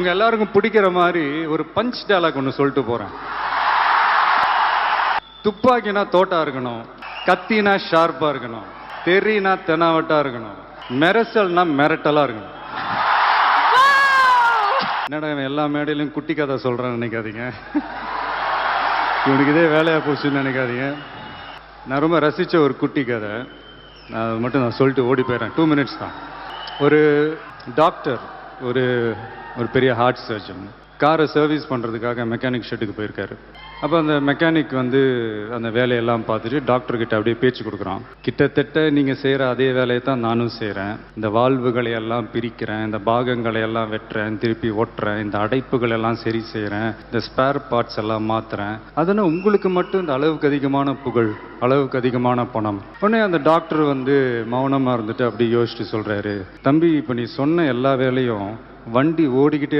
உங்க எல்லாருக்கும் பிடிக்கிற மாதிரி ஒரு பஞ்ச் டயலாக் ஒன்று சொல்லிட்டு போறேன். துப்பாக்கினா தோட்டா இருக்கணும், கத்தினா ஷார்ப்பா இருக்கணும், தெரினா தெனாவட்டா இருக்கணும், மெரசல்னா மிரட்டலா இருக்கணும். என்னடா இவன் எல்லா மேடையிலும் குட்டி கதை சொல்றான்னு நினைக்காதீங்க. இவனுக்கு இதே வேலையா போச்சுன்னு நினைக்காதீங்க. நான் ரொம்ப ரசிச்ச ஒரு குட்டி கதை, அது மட்டும் நான் சொல்லிட்டு ஓடி போயிடுறேன். 2 minutes தான். ஒரு டாக்டர் ஒரு ஒரு பெரிய ஹார்ட் சர்ஜன் காரை சர்வீஸ் பண்ணுறதுக்காக மெக்கானிக் ஷெட்டுக்கு போயிருக்காரு. அப்போ அந்த மெக்கானிக் வந்து அந்த வேலையெல்லாம் பார்த்துட்டு டாக்டர்கிட்ட அப்படியே பேச்சு கொடுக்குறான். கிட்டத்தட்ட நீங்கள் செய்கிற அதே வேலையை தான் நானும் செய்கிறேன். இந்த வால்வுகளை எல்லாம் பிரிக்கிறேன், இந்த பாகங்களை எல்லாம் வெட்டுறேன், திருப்பி ஒட்டுறேன், இந்த அடைப்புகள் எல்லாம் சரி செய்கிறேன், இந்த ஸ்பேர் பார்ட்ஸ் எல்லாம் மாற்றுறேன். அதனால் உங்களுக்கு மட்டும் இந்த அளவுக்கு அதிகமான புகழ், அளவுக்கு அதிகமான பணம். உடனே அந்த டாக்டர் வந்து மௌனமாக இருந்துட்டு அப்படி யோசிச்சுட்டு சொல்கிறாரு, தம்பி இப்போ நீ சொன்ன எல்லா வேலையும் வண்டி ஓடிக்கிட்டே இருக்கு.